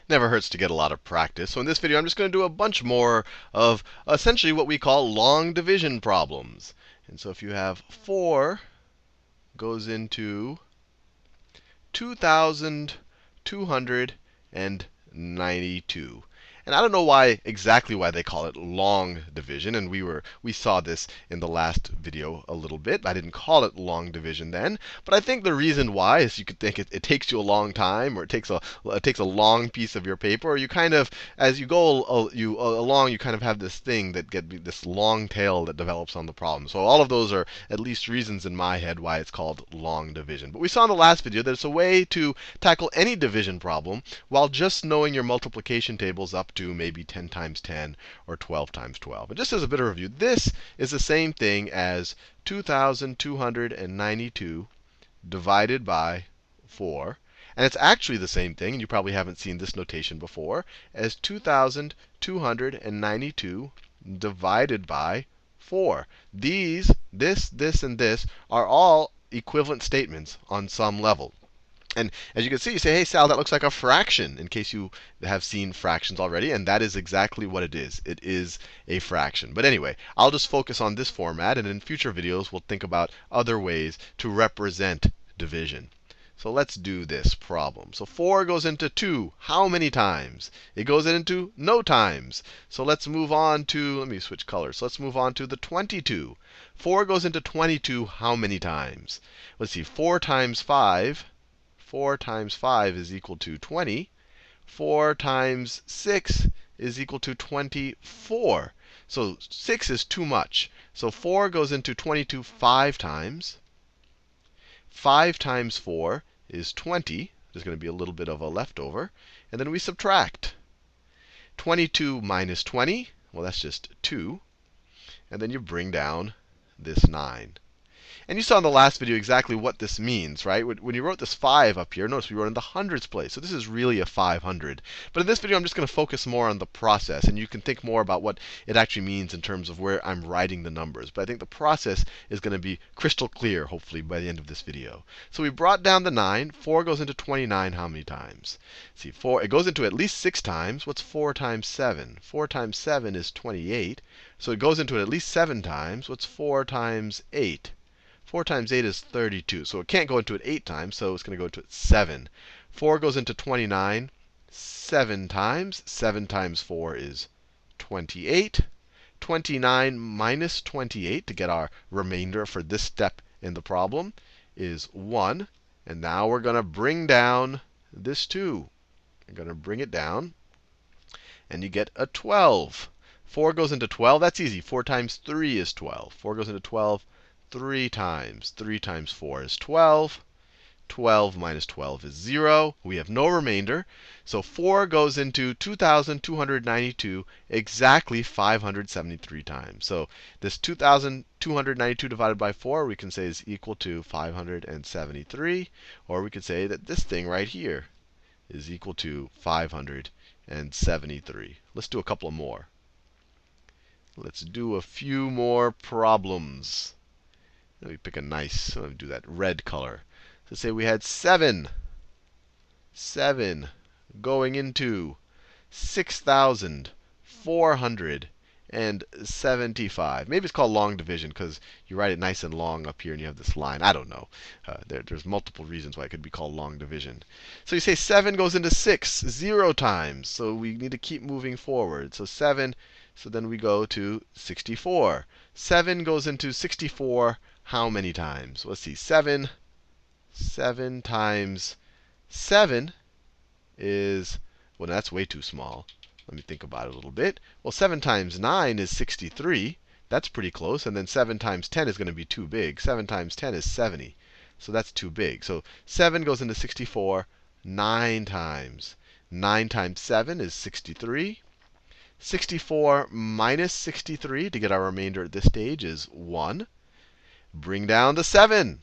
Never hurts to get a lot of practice. So in this video, I'm just going to do a bunch more of essentially what we call long division problems. And so if you have 4 goes into 2,292. And I don't know exactly why they call it long division. And we saw this in the last video a little bit. I didn't call it long division then. But I think the reason why is you could think it takes you a long time, or it takes a long piece of your paper, or you kind of, as you go along, you kind of have this thing that this long tail that develops on the problem. So all of those are at least reasons in my head why it's called long division. But we saw in the last video that it's a way to tackle any division problem while just knowing your multiplication tables up to maybe 10 times 10 or 12 times 12. And just as a bit of review, this is the same thing as 2,292 divided by 4. And it's actually the same thing, and you probably haven't seen this notation before, as 2,292 divided by 4. This, and this are all equivalent statements on some level. And as you can see, you say, hey, Sal, that looks like a fraction, in case you have seen fractions already. And that is exactly what it is. It is a fraction. But anyway, I'll just focus on this format. And in future videos, we'll think about other ways to represent division. So let's do this problem. So 4 goes into 2 how many times? It goes into no times. So let's move on to, let me switch colors. So let's move on to the 22. 4 goes into 22 how many times? Let's see, 4 times 5. 4 times 5 is equal to 20. 4 times 6 is equal to 24. So 6 is too much. So 4 goes into 22 5 times. 5 times 4 is 20. There's going to be a little bit of a leftover. And then we subtract. 22 minus 20, well, that's just 2. And then you bring down this 9. And you saw in the last video exactly what this means, right? When you wrote this 5 up here, notice we wrote in the hundreds place. So this is really a 500. But in this video, I'm just going to focus more on the process. And you can think more about what it actually means in terms of where I'm writing the numbers. But I think the process is going to be crystal clear, hopefully, by the end of this video. So we brought down the 9. 4 goes into 29 how many times? See, it goes into at least 6 times. What's 4 times 7? 4 times 7 is 28. So it goes into it at least 7 times. What's 4 times 8? 4 times 8 is 32. So it can't go into it 8 times, so it's going to go into it 7. 4 goes into 29 7 times. 7 times 4 is 28. 29 minus 28, to get our remainder for this step in the problem, is 1. And now we're going to bring down this 2. We're going to bring it down. And you get a 12. 4 goes into 12. That's easy. 4 times 3 is 12. 4 goes into 12 3 times. 3 times 4 is 12. 12 minus 12 is 0. We have no remainder. So 4 goes into 2,292 exactly 573 times. So this 2,292 divided by 4, we can say is equal to 573. Or we could say that this thing right here is equal to 573. Let's do a couple of more. Let's do a few more problems. Let me pick a nice, I'm going to do that red color. So say we had 7 going into 6,475. Maybe it's called long division because you write it nice and long up here and you have this line. I don't know. There's multiple reasons why it could be called long division. So you say 7 goes into 6 0 times. So we need to keep moving forward. So 7, so then we go to 64. 7 goes into 64 how many times? Let's see. 7 times 7 is, well, that's way too small. Let me think about it a little bit. Well, 7 times 9 is 63. That's pretty close. And then 7 times 10 is going to be too big. 7 times 10 is 70. So that's too big. So 7 goes into 64 9 times. 9 times 7 is 63. 64 minus 63, to get our remainder at this stage, is 1. Bring down the 7.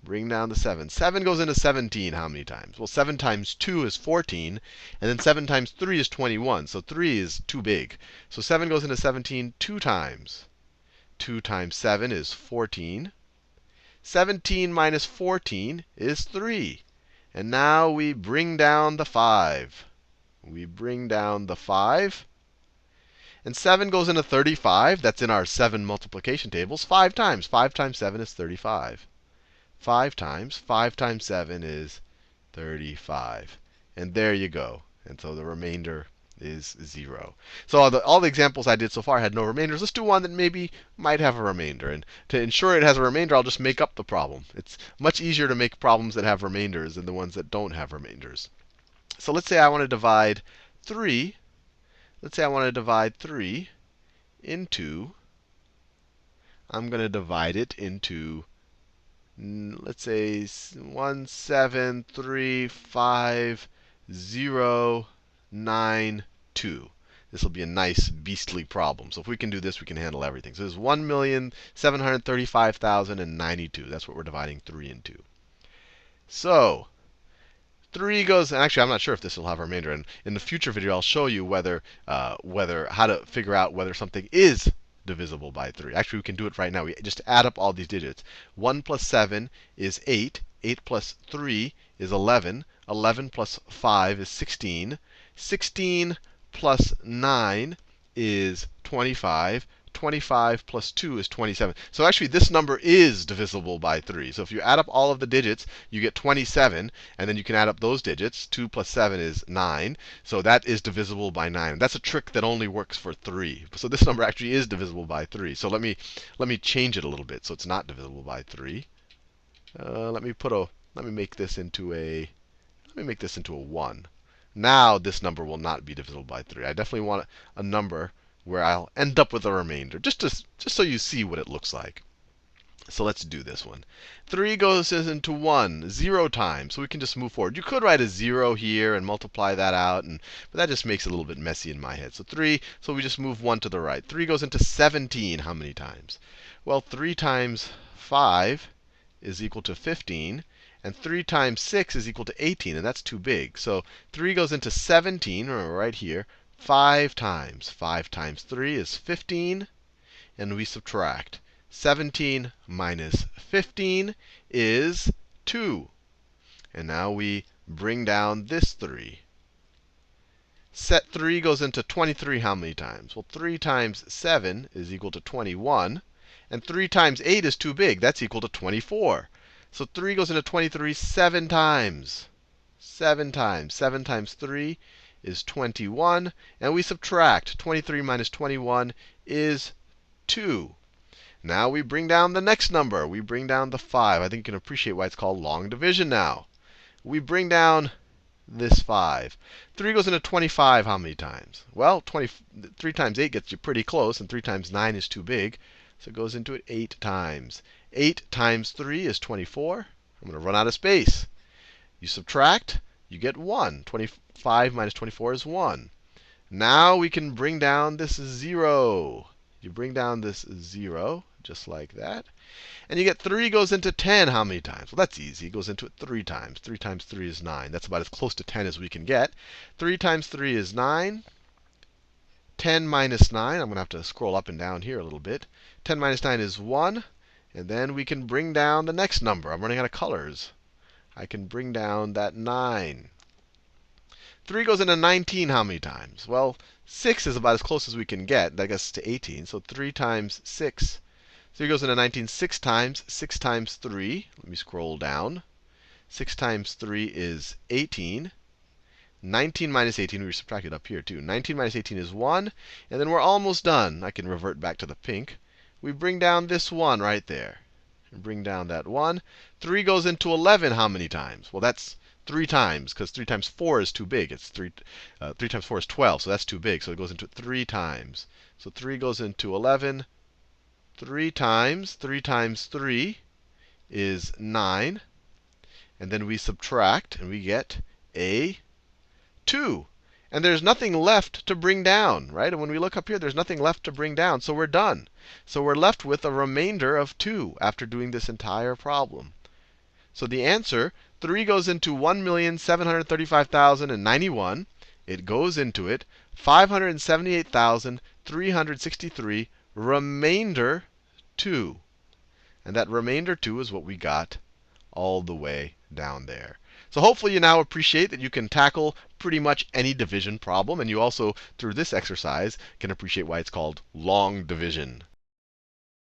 Bring down the 7. 7 goes into 17 how many times? Well, 7 times 2 is 14. And then 7 times 3 is 21. So 3 is too big. So 7 goes into 17 2 times. 2 times 7 is 14. 17 minus 14 is 3. And now we bring down the 5. We bring down the 5. And 7 goes into 35. That's in our 7 multiplication tables. 5 times. 5 times 7 is 35. 5 times 7 is 35. And there you go. And so the remainder is 0. So all the examples I did so far had no remainders. Let's do one that maybe might have a remainder. And to ensure it has a remainder, I'll just make up the problem. It's much easier to make problems that have remainders than the ones that don't have remainders. So let's say I want to divide 3. Let's say I want to divide 3 into, I'm going to divide it into, let's say 1735092. This will be a nice beastly problem. So if we can do this, we can handle everything. So this is 1,735,092. That's what we're dividing 3 into. So 3 goes, and actually I'm not sure if this will have a remainder. And in the future video, I'll show you how to figure out whether something is divisible by 3. Actually, we can do it right now. We just add up all these digits. 1 plus 7 is 8. 8 plus 3 is 11. 11 plus 5 is 16. 16 plus 9 is 25. 25 plus 2 is 27. So actually, this number is divisible by 3. So if you add up all of the digits, you get 27. And then you can add up those digits. 2 plus 7 is 9. So that is divisible by 9. And that's a trick that only works for 3. So this number actually is divisible by 3. So let me change it a little bit so it's not divisible by 3. Let me make this into a 1. Now this number will not be divisible by 3. I definitely want a number where I'll end up with a remainder, just so you see what it looks like. So let's do this one. 3 goes into 1 0 times, so we can just move forward. You could write a 0 here and multiply that out, but that just makes it a little bit messy in my head. So 3, so we just move 1 to the right. 3 goes into 17 how many times? Well, 3 times 5 is equal to 15. And 3 times 6 is equal to 18, and that's too big. So 3 goes into 17, or right here, 5 times. 5 times 3 is 15, and we subtract. 17 minus 15 is 2. And now we bring down this 3. Set 3 goes into 23 how many times? Well, 3 times 7 is equal to 21. And 3 times 8 is too big. That's equal to 24. So 3 goes into 23 7 times. 7 times. 7 times 3 is 21. And we subtract. 23 minus 21 is 2. Now we bring down the next number. We bring down the 5. I think you can appreciate why it's called long division now. We bring down this 5. 3 goes into 25 how many times? Well, 3 times 8 gets you pretty close, and 3 times 9 is too big. So it goes into it 8 times. 8 times 3 is 24. I'm going to run out of space. You subtract, you get 1. 25 minus 24 is 1. Now we can bring down this 0. You bring down this 0, just like that. And you get 3 goes into 10 how many times? Well, that's easy. It goes into it 3 times. 3 times 3 is 9. That's about as close to 10 as we can get. 3 times 3 is 9. 10 minus 9, I'm going to have to scroll up and down here a little bit. 10 minus 9 is 1. And then we can bring down the next number. I'm running out of colors. I can bring down that 9. 3 goes into 19 how many times? Well, 6 is about as close as we can get. That gets to 18. So 3 times 6. 3 goes into 19 6 times. 6 times 3. Let me scroll down. 6 times 3 is 18. 19 minus 18, we subtracted up here too. 19 minus 18 is 1. And then we're almost done. I can revert back to the pink. We bring down this 1 right there. And bring down that 1. 3 goes into 11 how many times? Well, that's 3 times, because 3 times 4 is too big. It's 3 times 4 is 12, so that's too big. So it goes into 3 times. So 3 goes into 11. 3 times 3 is 9. And then we subtract, and we get a 2. And there's nothing left to bring down, right? And when we look up here, there's nothing left to bring down. So we're done. So we're left with a remainder of 2 after doing this entire problem. So the answer, 3 goes into 1,735,091. It goes into it 578,363, remainder 2. And that remainder 2 is what we got all the way down there. So hopefully you now appreciate that you can tackle pretty much any division problem. And you also, through this exercise, can appreciate why it's called long division.